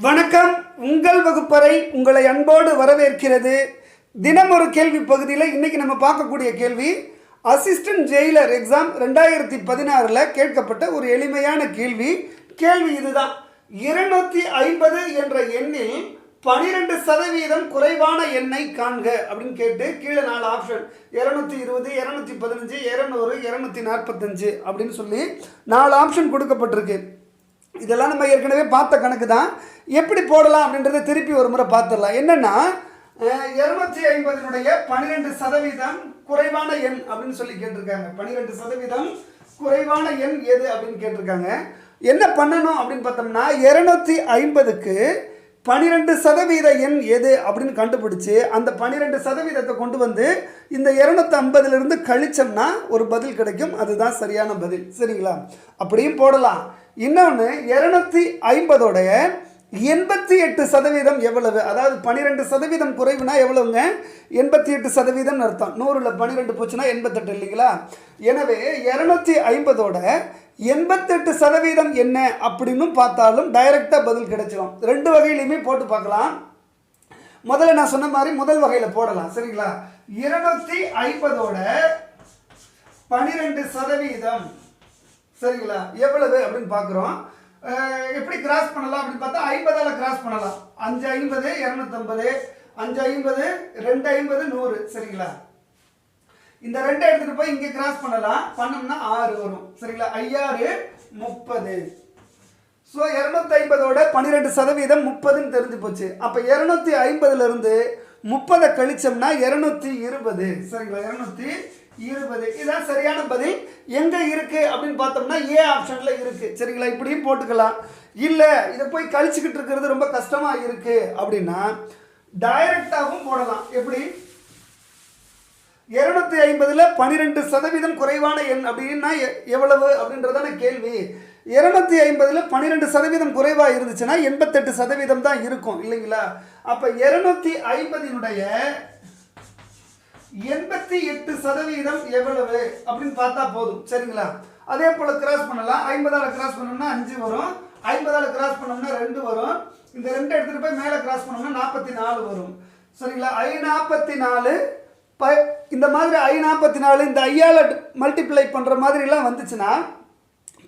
வணக்கம். உங்கள் வகுப்பறை உங்களை அன்போடு வரவேற்கிறது. தினம் ஒரு கேள்வி பகுதியில் இன்னைக்கு நம்ம பார்க்கக்கூடிய கேள்வி அசிஸ்டன்ட் ஜெயிலர் எக்ஸாம் 2016 கேட்கப்பட்ட ஒரு எளிமையான கேள்வி. இதுதான், 250 என்ற எண்ணில் 12% குறைவான எண்ணை காண்க அப்படின்னு கேட்டு கீழே 4 ஆப்ஷன் 220, 215, 200, 245 அப்படின்னு சொல்லி 4 ஆப்ஷன் கொடுக்கப்பட்டிருக்கு. இதெல்லாம் நம்ம ஏற்கனவே பார்த்த கணக்கு தான். எப்படி போடலாம் அப்படின்றத திருப்பி ஒரு முறை பார்த்துடலாம். என்னன்னா 250 12% குறைவான எண் அப்படின்னு சொல்லி கேட்டிருக்காங்க. 12% குறைவான எண் எது அப்படின்னு கேட்டிருக்காங்க. என்ன பண்ணணும் அப்படின்னு பார்த்தோம்னா 250க்கு 12% எண் எது அப்படின்னு கண்டுபிடிச்சு அந்த 12% கொண்டு வந்து இந்த 250 கழிச்சோம்னா ஒரு பதில் கிடைக்கும். அதுதான் சரியான பதில். சரிங்களா? அப்படியும் போடலாம். இன்னொன்று 250 88% எவ்வளவு? அதாவது 12% குறைவுனா எவ்வளவுங்க? 88% அர்த்தம். 100ல் 12 போச்சுன்னா 88 இல்லைங்களா? எனவே 250 88% என்ன அப்படின்னு பார்த்தாலும் டைரெக்டாக பதில் கிடைச்சிடும். 2 வகையிலையுமே போட்டு பார்க்கலாம். முதல்ல நான் சொன்ன மாதிரி முதல் வகையில் போடலாம். சரிங்களா? 250 12% சரிங்களா எவ்வளவு அப்படின்னு பார்க்குறோம். எப்படி கிராஸ் பண்ணலாம் அப்படின்னு பார்த்தா 50ஆல் கிராஸ் பண்ணலாம். 5 50 250, 5 50 2 50 100. சரிங்களா? இந்த 2 எடுத்துகிட்டு போய் இங்கே கிராஸ் பண்ணலாம். பண்ணோம்னா 6 வரும். சரிங்களா? 5 30. ஸோ 250 12% 30ன்னு தெரிஞ்சு போச்சு. அப்போ 250லேருந்து 30 கழிச்சோம்னா 220. சரிங்களா? 220. இதுதான் சரியான பதில். எங்கே இருக்குது அப்படின்னு பார்த்தோம்னா ஏ ஆப்ஷனில் இருக்குது. சரிங்களா? இப்படியும் போட்டுக்கலாம். இல்லை இதை போய் கழிச்சுக்கிட்டு இருக்கிறது ரொம்ப கஷ்டமாக இருக்குது அப்படின்னா டைரெக்டாகவும் போடலாம். எப்படி? 250ல் 12% குறைவான எண் அப்படின்னா எவ்வளவு அப்படின்றதான கேள்வி. 250ல் 12% குறைவாக இருந்துச்சுன்னா 88% தான் இருக்கும் இல்லைங்களா? அப்போ 250 88% எவ்வளவு அப்படின்னு பார்த்தா போதும். சரிங்களா? அதே போல் கிராஸ் பண்ணலாம். 50ஆல் கிராஸ் பண்ணோம்னா 5 வரும். 50ஆல் கிராஸ் பண்ணோம்னா 2 வரும். இந்த 2 எடுத்துகிட்டு போய் மேலே கிராஸ் பண்ணோம்னா 44 வரும். சரிங்களா? 44 இந்த மாதிரி 44 இந்த 5ஆல் மல்டிப்ளை பண்ணுற மாதிரிலாம் வந்துச்சுன்னா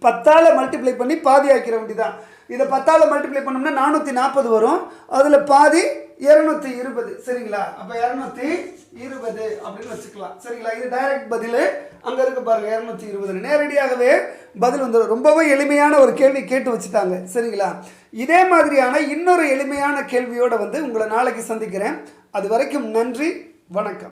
10ஆல் மல்டிப்ளை பண்ணி பாதி ஆக்கிற வேண்டியதான். இதை 10ஆல் மல்டிப்ளை பண்ணோம்னா 440 வரும். அதில் பாதி 220. சரிங்களா? அப்போ 220 அப்படின்னு வச்சுக்கலாம். சரிங்களா? இது டைரக்ட் பதில். அங்கே இருக்கு பாருங்க 220 நேரடியாகவே பதில் வந்துடும். ரொம்பவே எளிமையான ஒரு கேள்வி கேட்டு வச்சுட்டாங்க. சரிங்களா? இதே மாதிரியான இன்னொரு எளிமையான கேள்வியோடு உங்களை நாளைக்கு சந்திக்கிறேன். அது வரைக்கும் நன்றி, வணக்கம்.